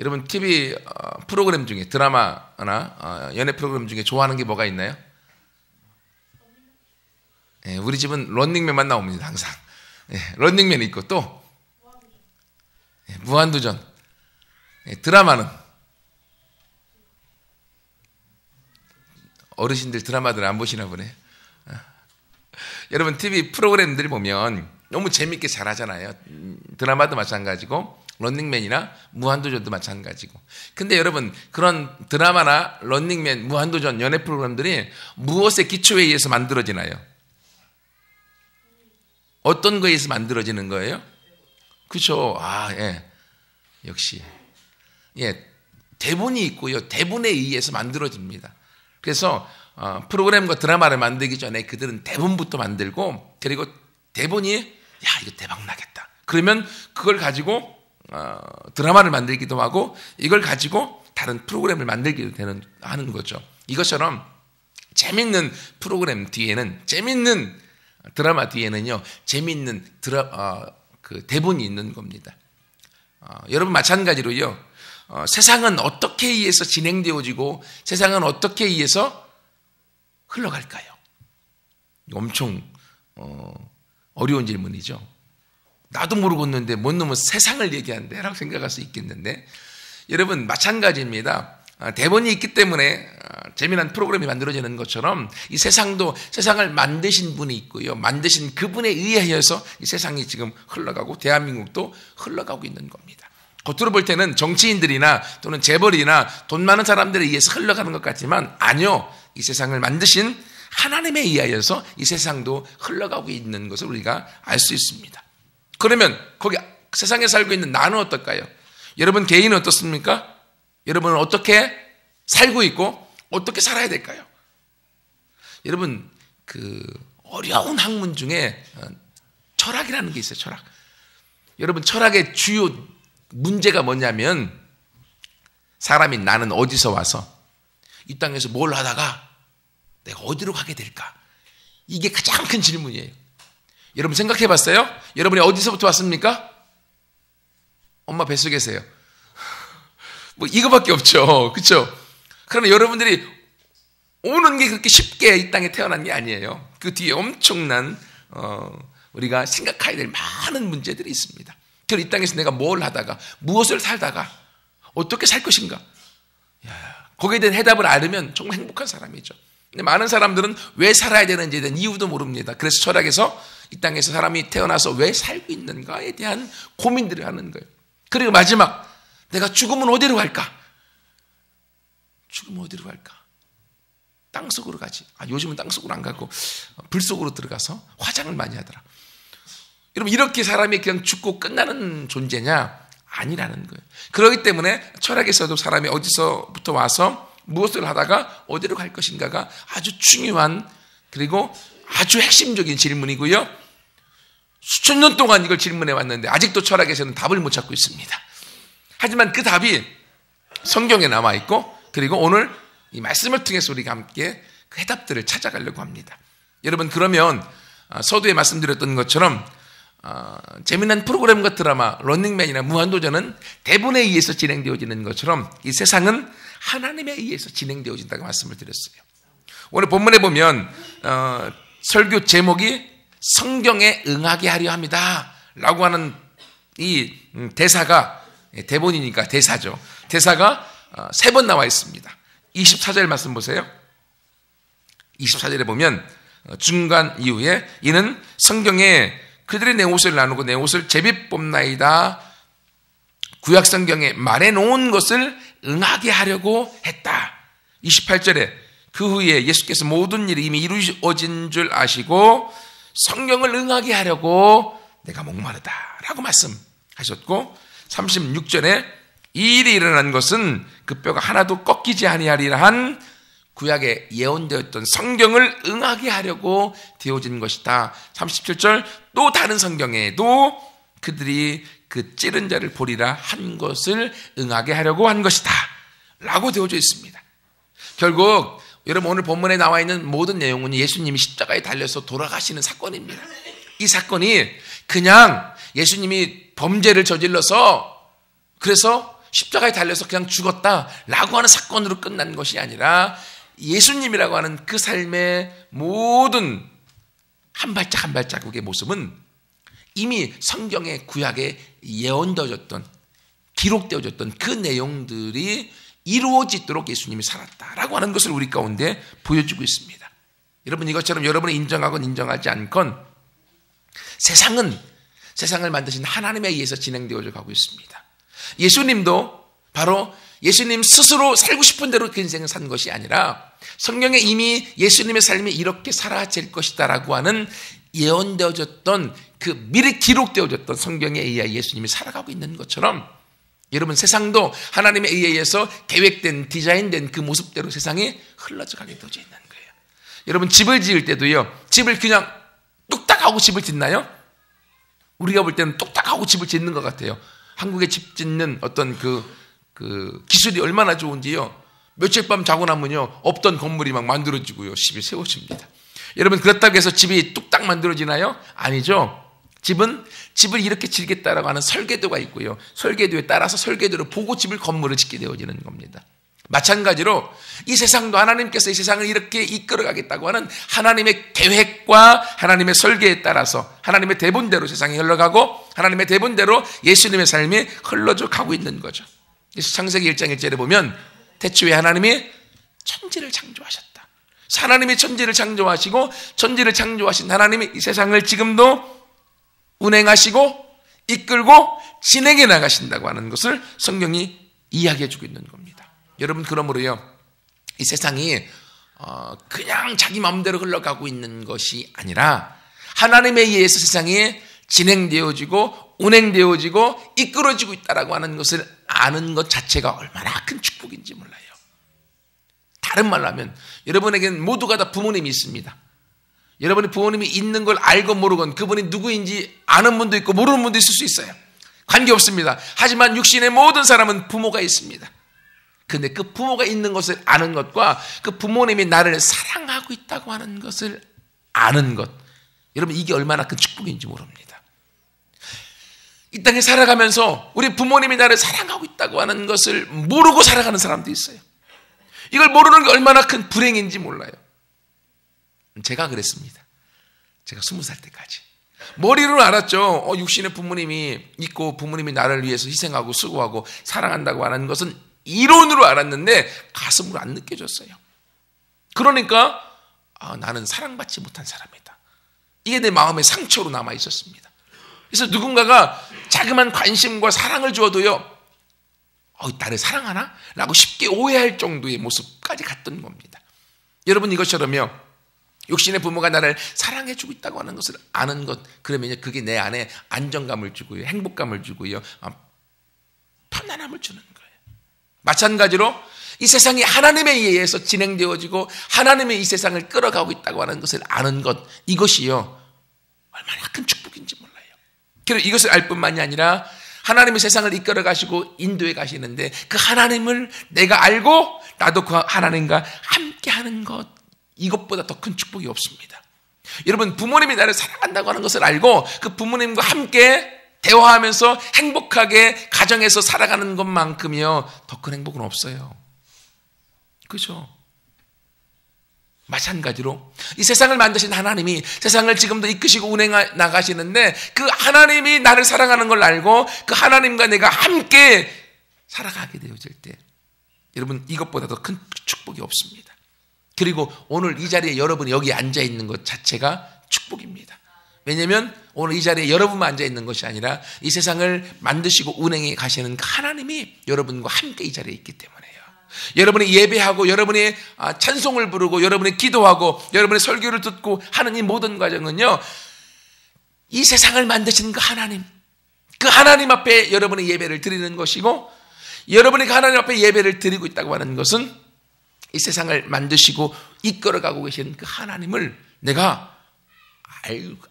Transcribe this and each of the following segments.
여러분 TV 프로그램 중에 드라마나 연애 프로그램 중에 좋아하는 게 뭐가 있나요? 예, 우리 집은 런닝맨만 나옵니다. 항상. 예, 런닝맨 있고 또 예, 무한도전. 예, 드라마는 어르신들 드라마들 안 보시나 보네. 여러분 TV 프로그램들 보면 너무 재밌게 잘하잖아요. 드라마도 마찬가지고 런닝맨이나 무한도전도 마찬가지고. 근데 여러분 그런 드라마나 런닝맨, 무한도전, 연애 프로그램들이 무엇의 기초에 의해서 만들어지나요? 어떤 거에 의해서 만들어지는 거예요? 그렇죠. 예. 역시 예, 대본이 있고요. 대본에 의해서 만들어집니다. 그래서 프로그램과 드라마를 만들기 전에 그들은 대본부터 만들고, 그리고 대본이 이거 대박 나겠다. 그러면 그걸 가지고 드라마를 만들기도 하고 이걸 가지고 다른 프로그램을 만들기도 하는 거죠. 이것처럼 재밌는 프로그램 뒤에는, 재밌는 드라마 뒤에는요, 재밌는 그 대본이 있는 겁니다. 여러분 마찬가지로요, 세상은 어떻게 의해서 진행되어지고 세상은 어떻게 의해서 흘러갈까요? 엄청 어려운 질문이죠. 나도 모르겠는데 뭔 놈은 세상을 얘기한대 라고 생각할 수 있겠는데, 여러분 마찬가지입니다. 대본이 있기 때문에 재미난 프로그램이 만들어지는 것처럼 이 세상도 세상을 만드신 분이 있고요, 만드신 그분에 의하여서 이 세상이 지금 흘러가고 대한민국도 흘러가고 있는 겁니다. 겉으로 볼 때는 정치인들이나 또는 재벌이나 돈 많은 사람들에 의해서 흘러가는 것 같지만 아니요, 이 세상을 만드신 하나님에 의하여서 이 세상도 흘러가고 있는 것을 우리가 알 수 있습니다. 그러면 거기 세상에 살고 있는 나는 어떨까요? 여러분 개인은 어떻습니까? 여러분은 어떻게 살고 있고 어떻게 살아야 될까요? 여러분 그 어려운 학문 중에 철학이라는 게 있어요. 철학. 여러분 철학의 주요 문제가 뭐냐면, 사람인 나는 어디서 와서 이 땅에서 뭘 하다가 내가 어디로 가게 될까? 이게 가장 큰 질문이에요. 여러분 생각해 봤어요? 여러분이 어디서부터 왔습니까? 엄마 뱃속에서요. 뭐 이거밖에 없죠. 그렇죠? 그러나 여러분들이 오는 게 그렇게 쉽게 이 땅에 태어난 게 아니에요. 그 뒤에 엄청난 우리가 생각해야 될 많은 문제들이 있습니다. 이 땅에서 내가 뭘 하다가 무엇을 살다가 어떻게 살 것인가, 거기에 대한 해답을 알으면 정말 행복한 사람이죠. 근데 많은 사람들은 왜 살아야 되는지에 대한 이유도 모릅니다. 그래서 철학에서 이 땅에서 사람이 태어나서 왜 살고 있는가에 대한 고민들을 하는 거예요. 그리고 마지막, 내가 죽으면 어디로 갈까? 죽으면 어디로 갈까? 땅속으로 가지. 요즘은 땅속으로 안 가고 불 속으로 들어가서 화장을 많이 하더라. 여러분 이렇게 사람이 그냥 죽고 끝나는 존재냐? 아니라는 거예요. 그렇기 때문에 철학에서도 사람이 어디서부터 와서 무엇을 하다가 어디로 갈 것인가가 아주 중요한, 그리고 아주 핵심적인 질문이고요. 수천 년 동안 이걸 질문해 왔는데 아직도 철학에서는 답을 못 찾고 있습니다. 하지만 그 답이 성경에 남아 있고, 그리고 오늘 이 말씀을 통해서 우리가 함께 그 해답들을 찾아가려고 합니다. 여러분 그러면 서두에 말씀드렸던 것처럼 재미난 프로그램과 드라마, 런닝맨이나 무한도전은 대본에 의해서 진행되어지는 것처럼 이 세상은 하나님에 의해서 진행되어진다고 말씀을 드렸어요. 오늘 본문에 보면 설교 제목이 성경에 응하게 하려 합니다 라고 하는 이 대사가, 대본이니까 대사죠. 대사가 3번 나와 있습니다. 24절 말씀 보세요. 24절에 보면 중간 이후에 이는 성경에 그들이 내 옷을 나누고 내 옷을 제비 뽑나이다, 구약 성경에 말해놓은 것을 응하게 하려고 했다. 28절에 그 후에 예수께서 모든 일이 이미 이루어진 줄 아시고 성경을 응하게 하려고 내가 목마르다 라고 말씀하셨고, 36절에 이 일이 일어난 것은 그 뼈가 하나도 꺾이지 아니하리라 한 구약에 예언되었던 성경을 응하게 하려고 되어진 것이다. 37절 또 다른 성경에도 그들이 그 찌른 자를 보리라 한 것을 응하게 하려고 한 것이다 라고 되어져 있습니다. 결국 여러분 오늘 본문에 나와 있는 모든 내용은 예수님이 십자가에 달려서 돌아가시는 사건입니다. 이 사건이 그냥 예수님이 범죄를 저질러서 그래서 십자가에 달려서 그냥 죽었다라고 하는 사건으로 끝난 것이 아니라 예수님이라고 하는 그 삶의 모든 한 발짝 한 발자국의 모습은 이미 성경의 구약에 예언되어졌던, 기록되어졌던 그 내용들이 이루어지도록 예수님이 살았다라고 하는 것을 우리 가운데 보여주고 있습니다. 여러분, 이것처럼 여러분이 인정하건 인정하지 않건 세상을 만드신 하나님에 의해서 진행되어져 가고 있습니다. 예수님도 바로 예수님 스스로 살고 싶은 대로 그 인생을 산 것이 아니라 성경에 이미 예수님의 삶이 이렇게 사라질 것이다라고 하는 예언되어졌던, 그 미리 기록되어졌던 성경에 의해 예수님이 살아가고 있는 것처럼 여러분, 세상도 하나님에 의해서 계획된, 디자인된 그 모습대로 세상이 흘러져 가게 되어져 있는 거예요. 여러분, 집을 지을 때도요, 집을 그냥 뚝딱 하고 집을 짓나요? 우리가 볼 때는 뚝딱 하고 집을 짓는 것 같아요. 한국의 집 짓는 어떤 그 기술이 얼마나 좋은지요. 며칠 밤 자고 나면요, 없던 건물이 막 만들어지고요, 집이 세워집니다. 여러분, 그렇다고 해서 집이 뚝딱 만들어지나요? 아니죠. 집을 이렇게 짓겠다라고 하는 설계도가 있고요. 설계도에 따라서 설계도를 보고 건물을 짓게 되어지는 겁니다. 마찬가지로 이 세상도 하나님께서 이 세상을 이렇게 이끌어가겠다고 하는 하나님의 계획과 하나님의 설계에 따라서 하나님의 대본대로 세상이 흘러가고 하나님의 대본대로 예수님의 삶이 흘러져 가고 있는 거죠. 그래서 창세기 1장 1절에 보면 태초에 하나님이 천지를 창조하셨다. 하나님이 천지를 창조하시고 천지를 창조하신 하나님이 이 세상을 지금도 운행하시고 이끌고 진행해 나가신다고 하는 것을 성경이 이야기해 주고 있는 겁니다. 여러분, 그러므로요, 이 세상이 그냥 자기 마음대로 흘러가고 있는 것이 아니라 하나님에 의해서 세상이 진행되어지고 운행되어지고 이끌어지고 있다라고 하는 것을 아는 것 자체가 얼마나 큰 축복인지 몰라요. 다른 말로 하면 여러분에게는 모두가 다 부모님이 있습니다. 여러분이 부모님이 있는 걸 알건 모르건 그분이 누구인지 아는 분도 있고 모르는 분도 있을 수 있어요. 관계없습니다. 하지만 육신의 모든 사람은 부모가 있습니다. 근데 그 부모가 있는 것을 아는 것과 그 부모님이 나를 사랑하고 있다고 하는 것을 아는 것, 여러분, 이게 얼마나 큰 축복인지 모릅니다. 이 땅에 살아가면서 우리 부모님이 나를 사랑하고 있다고 하는 것을 모르고 살아가는 사람도 있어요. 이걸 모르는 게 얼마나 큰 불행인지 몰라요. 제가 그랬습니다. 제가 20살 때까지. 머리로 알았죠. 육신의 부모님이 있고 부모님이 나를 위해서 희생하고 수고하고 사랑한다고 하는 것은 이론으로 알았는데 가슴으로 안 느껴졌어요. 그러니까 나는 사랑받지 못한 사람이다. 이게 내 마음의 상처로 남아 있었습니다. 그래서 누군가가 자그만 관심과 사랑을 주어도요, 나를 사랑하나? 라고 쉽게 오해할 정도의 모습까지 갔던 겁니다. 여러분, 이것처럼요, 육신의 부모가 나를 사랑해주고 있다고 하는 것을 아는 것, 그러면 그게 내 안에 안정감을 주고요, 행복감을 주고요, 편안함을 주는 거예요. 마찬가지로 이 세상이 하나님에 의해서 진행되어지고 하나님이 이 세상을 끌어가고 있다고 하는 것을 아는 것, 이것이요, 얼마나 큰 축복인지 몰라요. 그리고 이것을 알 뿐만이 아니라 하나님이 세상을 이끌어 가시고 인도해 가시는데 그 하나님을 내가 알고 나도 그 하나님과 함께하는 것, 이것보다 더 큰 축복이 없습니다. 여러분, 부모님이 나를 사랑한다고 하는 것을 알고 그 부모님과 함께 대화하면서 행복하게 가정에서 살아가는 것만큼이요, 더 큰 행복은 없어요. 그렇죠? 마찬가지로 이 세상을 만드신 하나님이 세상을 지금도 이끄시고 운행해 나가시는데 그 하나님이 나를 사랑하는 걸 알고 그 하나님과 내가 함께 살아가게 되어질 때, 여러분, 이것보다 더 큰 축복이 없습니다. 그리고 오늘 이 자리에 여러분이 여기 앉아 있는 것 자체가 축복입니다. 왜냐하면 오늘 이 자리에 여러분만 앉아 있는 것이 아니라 이 세상을 만드시고 운행해 가시는 그 하나님이 여러분과 함께 이 자리에 있기 때문에요. 여러분이 예배하고 여러분이 찬송을 부르고 여러분이 기도하고 여러분의 설교를 듣고 하는 이 모든 과정은요, 이 세상을 만드신 그 하나님 앞에 여러분의 예배를 드리는 것이고, 여러분이 그 하나님 앞에 예배를 드리고 있다고 하는 것은 이 세상을 만드시고 이끌어가고 계신 그 하나님을 내가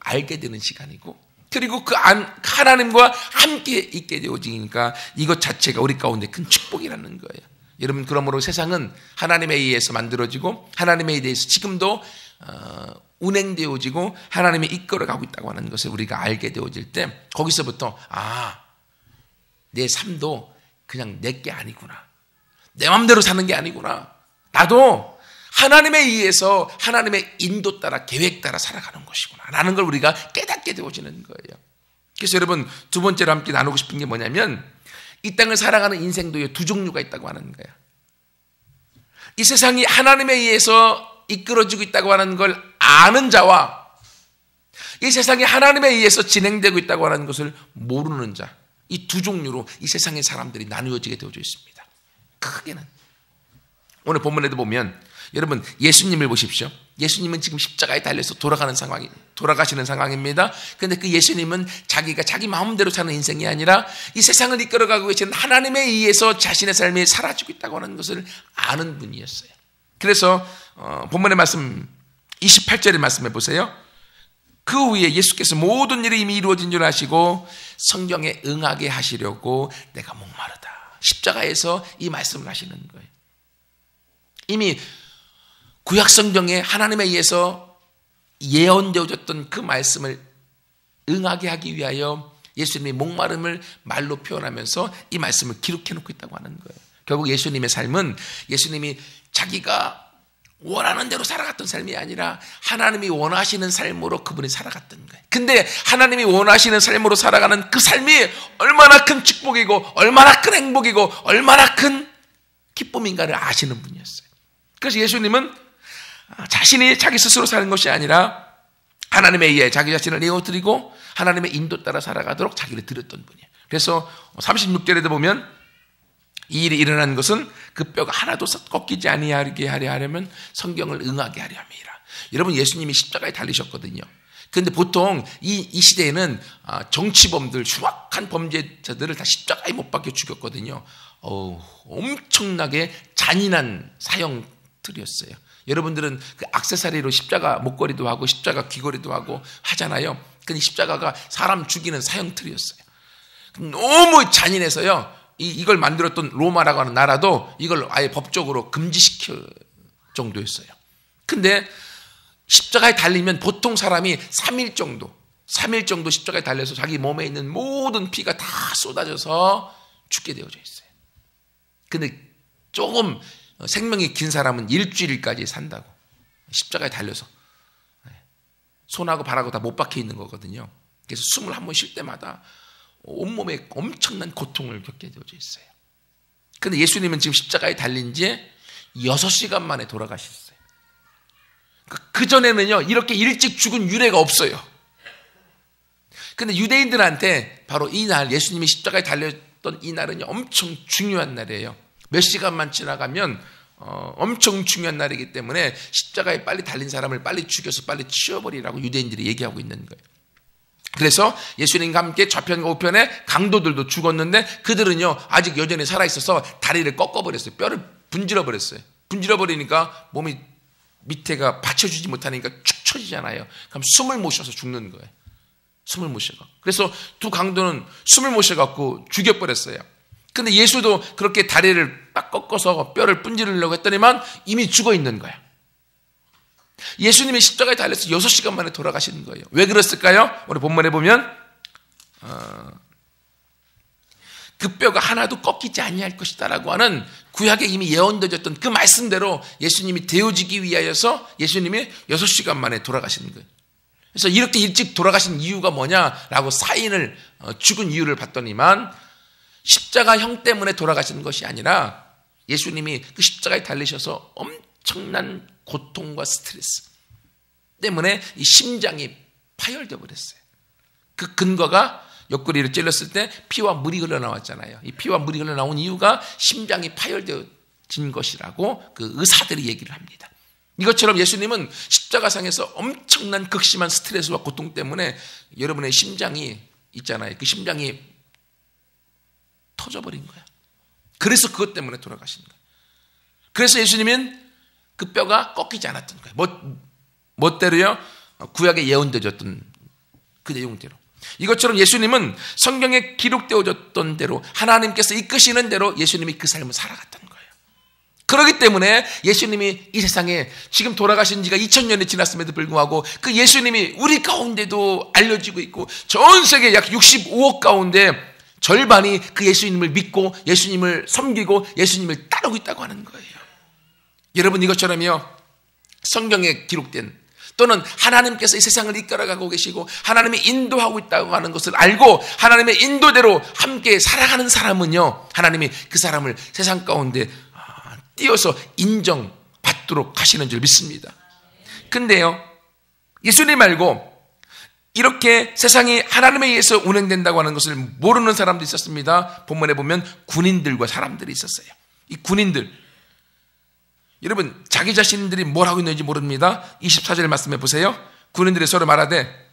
알게 되는 시간이고, 그리고 그 하나님과 함께 있게 되어지니까 이것 자체가 우리 가운데 큰 축복이라는 거예요. 여러분, 그러므로 세상은 하나님에 의해서 만들어지고 하나님에 의해서 지금도 운행되어지고 하나님이 이끌어가고 있다고 하는 것을 우리가 알게 되어질 때, 거기서부터 내 삶도 그냥 내게 아니구나. 내 마음대로 사는 게 아니구나. 나도 하나님에 의해서 하나님의 인도 따라 계획 따라 살아가는 것이구나 라는 걸 우리가 깨닫게 되어지는 거예요. 그래서 여러분 두 번째로 함께 나누고 싶은 게 뭐냐면 이 땅을 살아가는 인생도 두 종류가 있다고 하는 거예요. 이 세상이 하나님에 의해서 이끌어지고 있다고 하는 걸 아는 자와 이 세상이 하나님에 의해서 진행되고 있다고 하는 것을 모르는 자, 이 두 종류로 이 세상의 사람들이 나누어지게 되어져 있습니다. 크게는 오늘 본문에도 보면 여러분 예수님을 보십시오. 예수님은 지금 십자가에 달려서 돌아가시는 상황입니다. 그런데 그 예수님은 자기가 자기 마음대로 사는 인생이 아니라 이 세상을 이끌어가고 계시는 하나님에 의해서 자신의 삶이 사라지고 있다고 하는 것을 아는 분이었어요. 그래서 본문의 말씀 28절의 말씀해 보세요. 그 후에 예수께서 모든 일이 이미 이루어진 줄 아시고 성경에 응하게 하시려고 내가 목마르다. 십자가에서 이 말씀을 하시는 거예요. 이미 구약성경에 하나님에 의해서 예언되어졌던 그 말씀을 응하게 하기 위하여 예수님이 목마름을 말로 표현하면서 이 말씀을 기록해 놓고 있다고 하는 거예요. 결국 예수님의 삶은 예수님이 자기가 원하는 대로 살아갔던 삶이 아니라 하나님이 원하시는 삶으로 그분이 살아갔던 거예요. 근데 하나님이 원하시는 삶으로 살아가는 그 삶이 얼마나 큰 축복이고 얼마나 큰 행복이고 얼마나 큰 기쁨인가를 아시는 분이었어요. 그래서 예수님은 자신이 자기 스스로 사는 것이 아니라 하나님에 의해 자기 자신을 내어드리고 하나님의 인도 따라 살아가도록 자기를 드렸던 분이에요. 그래서 36절에도 보면 이 일이 일어난 것은 그 뼈가 하나도 꺾이지 아니하게 하려 하려면 성경을 응하게 하려 함이라. 여러분 예수님이 십자가에 달리셨거든요. 그런데 보통 이 시대에는 정치범들, 흉악한 범죄자들을 다 십자가에 못 박혀 죽였거든요. 엄청나게 잔인한 사형들이었어요. 여러분들은 그 액세서리로 십자가 목걸이도 하고 십자가 귀걸이도 하고 하잖아요. 근데 십자가가 사람 죽이는 사형틀이었어요. 너무 잔인해서요. 이걸 만들었던 로마라고 하는 나라도 이걸 아예 법적으로 금지시킬 정도였어요. 근데 십자가에 달리면 보통 사람이 3일 정도 십자가에 달려서 자기 몸에 있는 모든 피가 다 쏟아져서 죽게 되어져 있어요. 근데 조금 생명이 긴 사람은 일주일까지 산다고. 십자가에 달려서 손하고 발하고 다 못 박혀 있는 거거든요. 그래서 숨을 한 번 쉴 때마다 온몸에 엄청난 고통을 겪게 되어져 있어요. 그런데 예수님은 지금 십자가에 달린 지 6시간 만에 돌아가셨어요. 그전에는요 이렇게 일찍 죽은 유례가 없어요. 그런데 유대인들한테 바로 이 날, 예수님이 십자가에 달렸던 이 날은 엄청 중요한 날이에요. 몇 시간만 지나가면 엄청 중요한 날이기 때문에 십자가에 빨리 달린 사람을 빨리 죽여서 빨리 치워버리라고 유대인들이 얘기하고 있는 거예요. 그래서 예수님과 함께 좌편과 우편에 강도들도 죽었는데 그들은요 아직 여전히 살아있어서 다리를 꺾어버렸어요. 뼈를 분질러버렸어요. 분질러버리니까 몸이 밑에가 받쳐주지 못하니까 축 처지잖아요. 그럼 숨을 못 쉬어서 죽는 거예요. 숨을 못 쉬어. 그래서 두 강도는 숨을 못 쉬어갖고 죽여버렸어요. 근데 예수도 그렇게 다리를 딱 꺾어서 뼈를 분지르려고 했더니만 이미 죽어 있는 거야. 예수님이 십자가에 달려서 6시간 만에 돌아가시는 거예요. 왜 그랬을까요? 우리 본문에 보면 그 뼈가 하나도 꺾이지 아니할 것이다 라고 하는 구약에 이미 예언되어졌던 그 말씀대로 예수님이 되어지기 위하여서 예수님이 6시간 만에 돌아가시는 거예요. 그래서 이렇게 일찍 돌아가신 이유가 뭐냐라고 사인을 죽은 이유를 봤더니만 십자가형 때문에 돌아가시는 것이 아니라 예수님이 그 십자가에 달리셔서 엄청난 고통과 스트레스 때문에 이 심장이 파열되어 버렸어요. 그 근거가 옆구리를 찔렀을 때 피와 물이 흘러나왔잖아요. 이 피와 물이 흘러나온 이유가 심장이 파열되어진 것이라고 그 의사들이 얘기를 합니다. 이것처럼 예수님은 십자가상에서 엄청난 극심한 스트레스와 고통 때문에 여러분의 심장이 있잖아요. 그 심장이 터져버린 거야. 그래서 그것 때문에 돌아가신 거예요. 그래서 예수님은 그 뼈가 꺾이지 않았던 거예요. 멋대로요? 구약에 예언되어졌던 그 내용대로. 이것처럼 예수님은 성경에 기록되어졌던 대로 하나님께서 이끄시는 대로 예수님이 그 삶을 살아갔던 거예요. 그렇기 때문에 예수님이 이 세상에 지금 돌아가신 지가 2000년이 지났음에도 불구하고 그 예수님이 우리 가운데도 알려지고 있고 전 세계 약 65억 가운데 절반이 그 예수님을 믿고 예수님을 섬기고 예수님을 따르고 있다고 하는 거예요. 여러분, 이것처럼요, 성경에 기록된 또는 하나님께서 이 세상을 이끌어가고 계시고 하나님이 인도하고 있다고 하는 것을 알고 하나님의 인도대로 함께 살아가는 사람은요, 하나님이 그 사람을 세상 가운데 띄어서 인정받도록 하시는 줄 믿습니다. 근데요, 예수님 말고 이렇게 세상이 하나님에 의해서 운행된다고 하는 것을 모르는 사람도 있었습니다. 본문에 보면 군인들과 사람들이 있었어요. 이 군인들, 여러분, 자기 자신들이 뭘 하고 있는지 모릅니다. 24절 말씀해 보세요. 군인들이 서로 말하되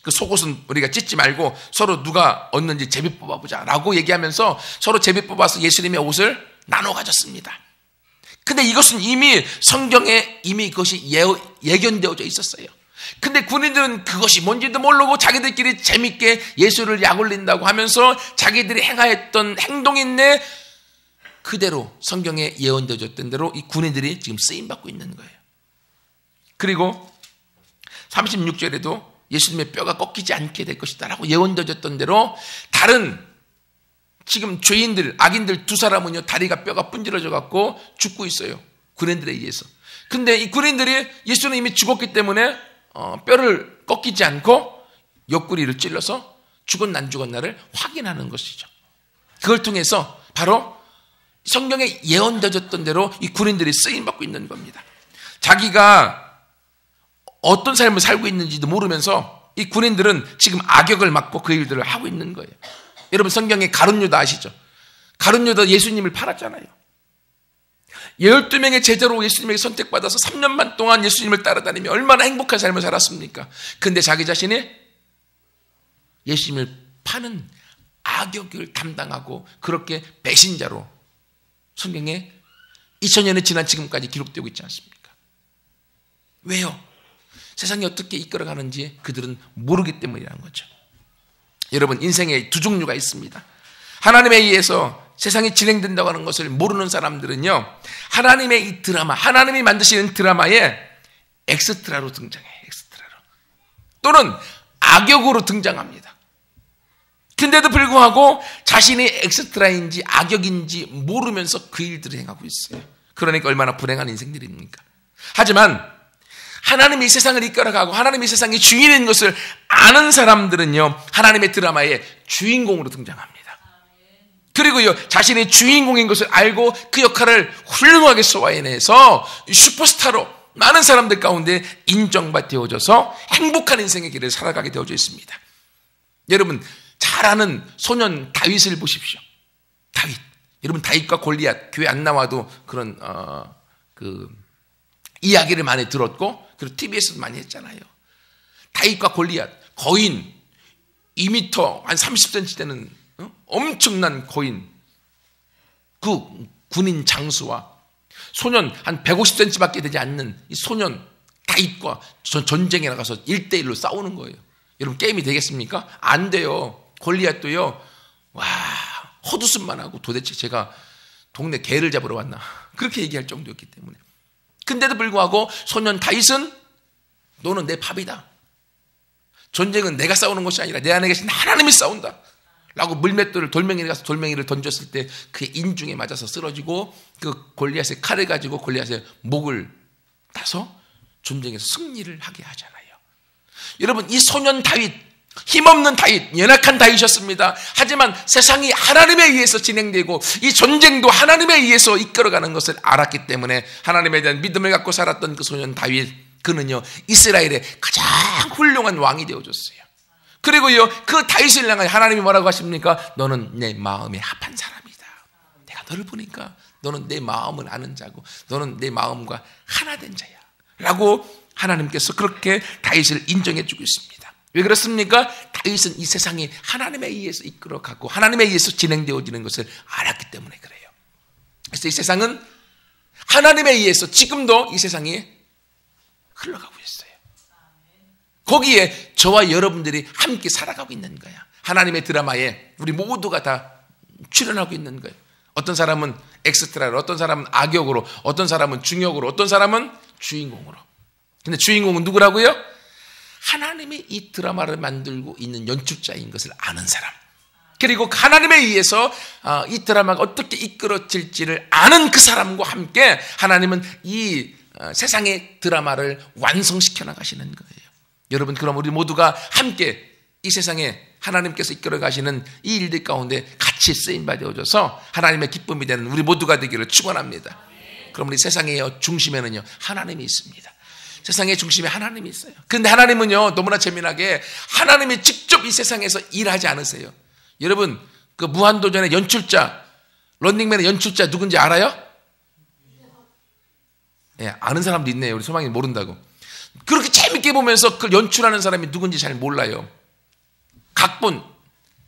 그 속옷은 우리가 찢지 말고 서로 누가 얻는지 제비 뽑아보자 라고 얘기하면서 서로 제비 뽑아서 예수님의 옷을 나눠 가졌습니다. 근데 이것은 이미 성경에 이미 그것이 예견되어져 있었어요. 근데 군인들은 그것이 뭔지도 모르고 자기들끼리 재밌게 예수를 약올린다고 하면서 자기들이 행하였던 행동인데 그대로 성경에 예언되어졌던 대로 이 군인들이 지금 쓰임받고 있는 거예요. 그리고 36절에도 예수님의 뼈가 꺾이지 않게 될 것이다 라고 예언되어졌던 대로 다른 지금 죄인들, 악인들 두 사람은요, 다리가 뼈가 분질러져 갖고 죽고 있어요. 군인들에 의해서. 근데 이 군인들이 예수는 이미 죽었기 때문에 뼈를 꺾이지 않고 옆구리를 찔러서 죽었나 죽었나를 확인하는 것이죠. 그걸 통해서 바로 성경에 예언되어졌던 대로 이 군인들이 쓰임받고 있는 겁니다. 자기가 어떤 삶을 살고 있는지도 모르면서 이 군인들은 지금 악역을 맡고 그 일들을 하고 있는 거예요. 여러분, 성경에 가룟 유다 아시죠? 가룟 유다 예수님을 팔았잖아요. 12명의 제자로 예수님에게 선택받아서 3년만 동안 예수님을 따라다니며 얼마나 행복한 삶을 살았습니까? 근데 자기 자신이 예수님을 파는 악역을 담당하고 그렇게 배신자로 성경에 2000년이 지난 지금까지 기록되고 있지 않습니까? 왜요? 세상이 어떻게 이끌어가는지 그들은 모르기 때문이라는 거죠. 여러분, 인생에 두 종류가 있습니다. 하나님에 의해서 세상이 진행된다고 하는 것을 모르는 사람들은요, 하나님의 이 드라마, 하나님이 만드시는 드라마에 엑스트라로 등장해요. 엑스트라로. 또는 악역으로 등장합니다. 근데도 불구하고 자신이 엑스트라인지 악역인지 모르면서 그 일들을 행하고 있어요. 그러니까 얼마나 불행한 인생들입니까? 하지만 하나님이 이 세상을 이끌어가고 하나님이 이 세상의 주인인 것을 아는 사람들은요, 하나님의 드라마의 주인공으로 등장합니다. 그리고요, 자신이 주인공인 것을 알고 그 역할을 훌륭하게 소화해내서 슈퍼스타로 많은 사람들 가운데 인정받아져서 행복한 인생의 길을 살아가게 되어져 있습니다. 여러분, 잘 아는 소년 다윗을 보십시오. 다윗. 여러분, 다윗과 골리앗 교회 안 나와도 그런 이야기를 많이 들었고, 그리고 TV에서도 많이 했잖아요. 다윗과 골리앗, 거인 2m 한 30cm 되는 엄청난 거인, 그 군인 장수와 소년 한 150cm밖에 되지 않는 이 소년 다윗과 전쟁에 나가서 1대1로 싸우는 거예요. 여러분, 게임이 되겠습니까? 안 돼요. 골리앗도요, 와, 헛웃음만 하고 도대체 제가 동네 개를 잡으러 왔나, 그렇게 얘기할 정도였기 때문에. 근데도 불구하고 소년 다윗은 너는 내 밥이다. 전쟁은 내가 싸우는 것이 아니라 내 안에 계신 하나님이 싸운다 라고 물맷돌을 돌멩이를 가서 돌멩이를 던졌을 때 그의 인중에 맞아서 쓰러지고 그 골리앗의 칼을 가지고 골리앗의 목을 따서 전쟁에서 승리를 하게 하잖아요. 여러분, 이 소년 다윗, 힘없는 다윗, 연약한 다윗이었습니다. 하지만 세상이 하나님에 의해서 진행되고 이 전쟁도 하나님에 의해서 이끌어가는 것을 알았기 때문에 하나님에 대한 믿음을 갖고 살았던 그 소년 다윗, 그는요, 이스라엘의 가장 훌륭한 왕이 되어줬어요. 그리고요, 그 다윗을 향해 하나님이 뭐라고 하십니까? 너는 내 마음에 합한 사람이다. 내가 너를 보니까 너는 내 마음을 아는 자고 너는 내 마음과 하나 된 자야 라고 하나님께서 그렇게 다윗을 인정해 주고 있습니다. 왜 그렇습니까? 다윗은 이 세상이 하나님에 의해서 이끌어가고 하나님에 의해서 진행되어지는 것을 알았기 때문에 그래요. 그래서 이 세상은 하나님에 의해서 지금도 이 세상이 흘러가고 있어요. 거기에 저와 여러분들이 함께 살아가고 있는 거야. 하나님의 드라마에 우리 모두가 다 출연하고 있는 거예요. 어떤 사람은 엑스트라로, 어떤 사람은 악역으로, 어떤 사람은 중역으로, 어떤 사람은 주인공으로. 근데 주인공은 누구라고요? 하나님이 이 드라마를 만들고 있는 연출자인 것을 아는 사람. 그리고 하나님에 의해서 이 드라마가 어떻게 이끌어질지를 아는 그 사람과 함께 하나님은 이 세상의 드라마를 완성시켜 나가시는 거예요. 여러분, 그럼 우리 모두가 함께 이 세상에 하나님께서 이끌어 가시는 이 일들 가운데 같이 쓰임받아 되어져서 하나님의 기쁨이 되는 우리 모두가 되기를 축원합니다. 그럼 우리 세상의 중심에는요, 하나님이 있습니다. 세상의 중심에 하나님이 있어요. 그런데 하나님은요, 너무나 재미나게 하나님이 직접 이 세상에서 일하지 않으세요. 여러분, 그 무한도전의 연출자, 런닝맨의 연출자 누군지 알아요? 예, 아는 사람도 있네요. 우리 소망이 모른다고. 그렇게 재밌게 보면서 그 연출하는 사람이 누군지 잘 몰라요. 각본,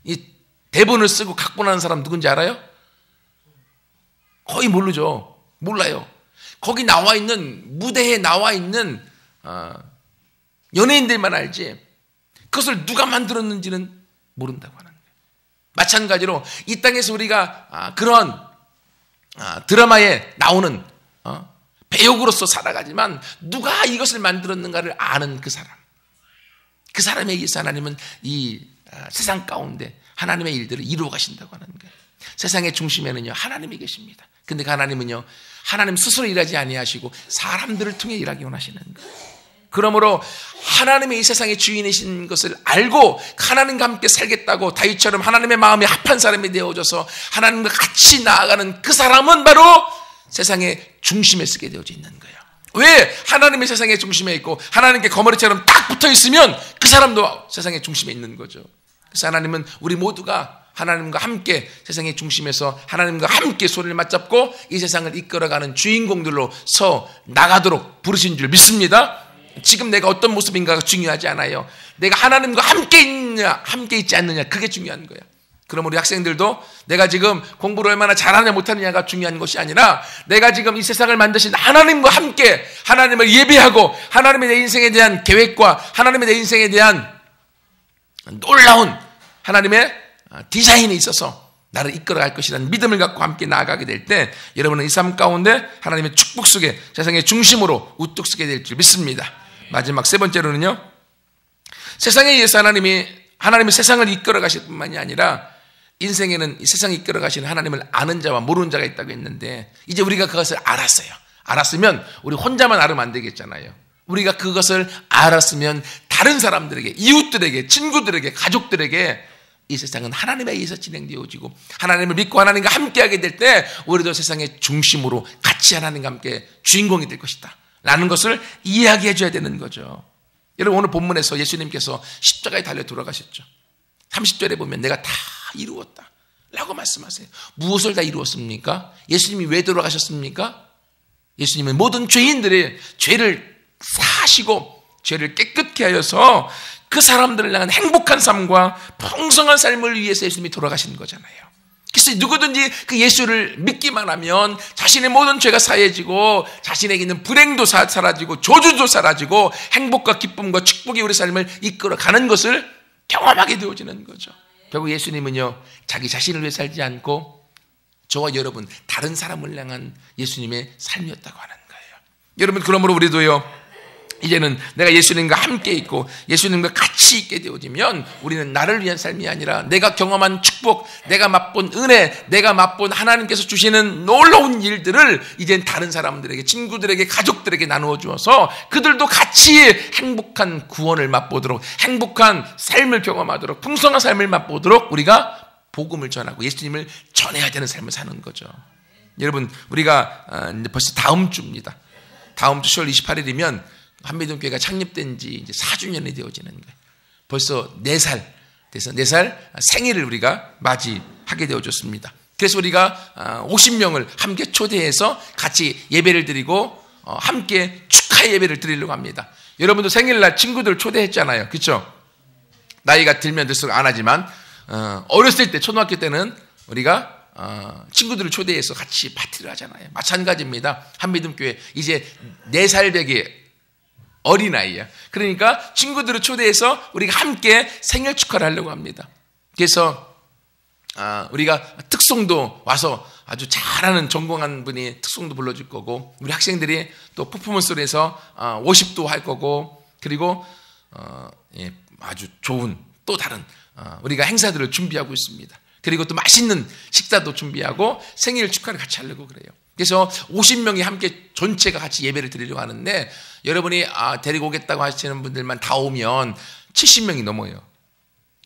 이 대본을 쓰고 각본하는 사람 누군지 알아요? 거의 모르죠. 몰라요. 거기 나와 있는, 무대에 나와 있는 연예인들만 알지 그것을 누가 만들었는지는 모른다고 하는 거예요. 마찬가지로 이 땅에서 우리가 그런 드라마에 나오는 배역으로서 살아가지만 누가 이것을 만들었는가를 아는 그 사람, 그 사람에 의해서 하나님은 이 세상 가운데 하나님의 일들을 이루어 가신다고 하는 거예요. 세상의 중심에는요, 하나님이 계십니다. 근데 그 하나님은요, 하나님 스스로 일하지 아니하시고 사람들을 통해 일하기 원하시는 거예요. 그러므로 하나님의 이 세상의 주인이신 것을 알고 하나님과 함께 살겠다고 다윗처럼 하나님의 마음에 합한 사람이 되어져서 하나님과 같이 나아가는 그 사람은 바로 세상의 중심에 서게 되어져 있는 거예요. 왜? 하나님의 세상의 중심에 있고 하나님께 거머리처럼 딱 붙어 있으면 그 사람도 세상의 중심에 있는 거죠. 그래서 하나님은 우리 모두가 하나님과 함께 세상의 중심에서 하나님과 함께 손을 맞잡고 이 세상을 이끌어가는 주인공들로 서 나가도록 부르신 줄 믿습니다. 지금 내가 어떤 모습인가가 중요하지 않아요. 내가 하나님과 함께 있느냐, 함께 있지 않느냐, 그게 중요한 거야. 그럼 우리 학생들도 내가 지금 공부를 얼마나 잘하냐 못하느냐가 중요한 것이 아니라 내가 지금 이 세상을 만드신 하나님과 함께 하나님을 예배하고 하나님의 내 인생에 대한 계획과 하나님의 내 인생에 대한 놀라운 하나님의 디자인이 있어서 나를 이끌어갈 것이라는 믿음을 갖고 함께 나아가게 될 때 여러분은 이 삶 가운데 하나님의 축복 속에 세상의 중심으로 우뚝 서게 될 줄 믿습니다. 마지막 세 번째로는요, 세상에 의해서 하나님이 세상을 이끌어가실 뿐만이 아니라 인생에는 이 세상을 이끌어가시는 하나님을 아는 자와 모르는 자가 있다고 했는데 이제 우리가 그것을 알았어요. 알았으면 우리 혼자만 알으면 안 되겠잖아요. 우리가 그것을 알았으면 다른 사람들에게, 이웃들에게, 친구들에게, 가족들에게 이 세상은 하나님에 의해서 진행되어지고 하나님을 믿고 하나님과 함께하게 될 때 우리도 세상의 중심으로 같이 하나님과 함께 주인공이 될 것이다 라는 것을 이야기해 줘야 되는 거죠. 여러분, 오늘 본문에서 예수님께서 십자가에 달려 돌아가셨죠. 30절에 보면 내가 다 이루었다 라고 말씀하세요. 무엇을 다 이루었습니까? 예수님이 왜 돌아가셨습니까? 예수님은 모든 죄인들의 죄를 사하시고 죄를 깨끗게 하여서 그 사람들을 향한 행복한 삶과 풍성한 삶을 위해서 예수님이 돌아가신 거잖아요. 그래서 누구든지 그 예수를 믿기만 하면 자신의 모든 죄가 사해지고 자신에게 있는 불행도 사라지고 저주도 사라지고 행복과 기쁨과 축복이 우리 삶을 이끌어가는 것을 경험하게 되어지는 거죠. 결국 예수님은요, 자기 자신을 위해 살지 않고 저와 여러분, 다른 사람을 향한 예수님의 삶이었다고 하는 거예요. 여러분, 그러므로 우리도요, 이제는 내가 예수님과 함께 있고 예수님과 같이 있게 되어지면 우리는 나를 위한 삶이 아니라 내가 경험한 축복, 내가 맛본 은혜, 내가 맛본 하나님께서 주시는 놀라운 일들을 이젠 다른 사람들에게, 친구들에게, 가족들에게 나누어 주어서 그들도 같이 행복한 구원을 맛보도록, 행복한 삶을 경험하도록, 풍성한 삶을 맛보도록 우리가 복음을 전하고 예수님을 전해야 되는 삶을 사는 거죠. 여러분, 우리가 벌써 다음 주입니다. 다음 주 10월 28일이면 한미동교회가 창립된 지 이제 4주년이 되어지는 거예요. 벌써 4살 돼서 4살 생일을 우리가 맞이하게 되어졌습니다. 그래서 우리가 50명을 함께 초대해서 같이 예배를 드리고 함께 축하 예배를 드리려고 합니다. 여러분도 생일날 친구들 초대했잖아요. 그렇죠? 나이가 들면 들수록 안 하지만 어렸을 때, 초등학교 때는 우리가 친구들을 초대해서 같이 파티를 하잖아요. 마찬가지입니다. 한미동교회 이제 4살 배기 어린아이야. 그러니까 친구들을 초대해서 우리가 함께 생일 축하를 하려고 합니다. 그래서 우리가 특송도 와서 아주 잘하는 전공한 분이 특송도 불러줄 거고 우리 학생들이 또 퍼포먼스를 해서 워십도 할 거고 그리고 아주 좋은 또 다른 우리가 행사들을 준비하고 있습니다. 그리고 또 맛있는 식사도 준비하고 생일 축하를 같이 하려고 그래요. 그래서 50명이 함께 전체가 같이 예배를 드리려고 하는데 여러분이 데리고 오겠다고 하시는 분들만 다 오면 70명이 넘어요.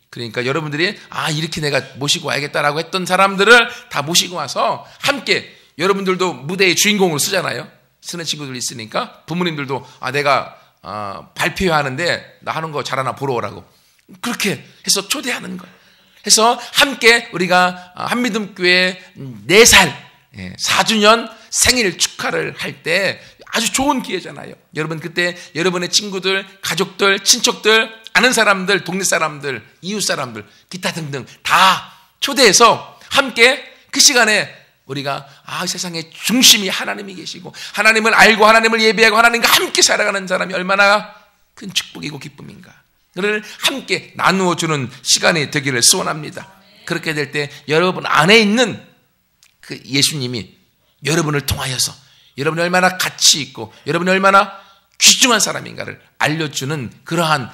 그러니까 여러분들이 이렇게 내가 모시고 와야겠다라고 했던 사람들을 다 모시고 와서 함께 여러분들도 무대의 주인공으로 쓰잖아요. 쓰는 친구들 있으니까 부모님들도 내가 발표해야 하는데 나 하는 거 잘하나 보러 오라고 그렇게 해서 초대하는 거예요. 해서 함께 우리가 한미듬교회 4살 4주년 생일 축하를 할 때 아주 좋은 기회잖아요. 여러분 그때 여러분의 친구들, 가족들, 친척들, 아는 사람들, 동네 사람들, 이웃 사람들, 기타 등등 다 초대해서 함께 그 시간에 우리가 세상의 중심이 하나님이 계시고 하나님을 알고 하나님을 예배하고 하나님과 함께 살아가는 사람이 얼마나 큰 축복이고 기쁨인가 를 함께 나누어주는 시간이 되기를 소원합니다. 그렇게 될 때 여러분 안에 있는 그 예수님이 여러분을 통하여서 여러분이 얼마나 가치 있고 여러분이 얼마나 귀중한 사람인가를 알려주는 그러한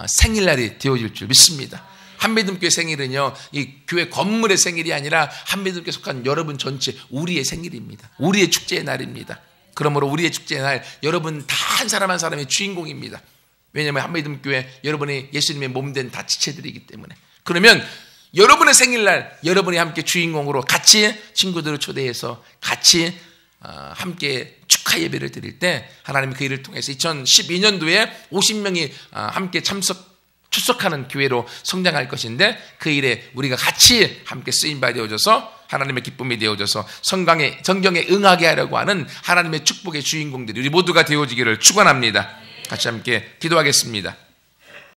생일날이 되어질 줄 믿습니다. 한미듬교회 생일은요, 이 교회 건물의 생일이 아니라 한미듬교회 속한 여러분 전체 우리의 생일입니다. 우리의 축제의 날입니다. 그러므로 우리의 축제의 날 여러분 다 한 사람 한 사람의 주인공입니다. 왜냐하면 한미듬교회 여러분이 예수님의 몸된 다 지체들이기 때문에. 그러면 여러분의 생일날 여러분이 함께 주인공으로 같이 친구들을 초대해서 같이 함께 축하 예배를 드릴 때 하나님이 그 일을 통해서 2012년도에 50명이 함께 출석하는 교회로 성장할 것인데 그 일에 우리가 같이 함께 쓰임받아 되어져서 하나님의 기쁨이 되어져서 성경에 응하게 하려고 하는 하나님의 축복의 주인공들이 우리 모두가 되어지기를 축원합니다. 같이 함께 기도하겠습니다.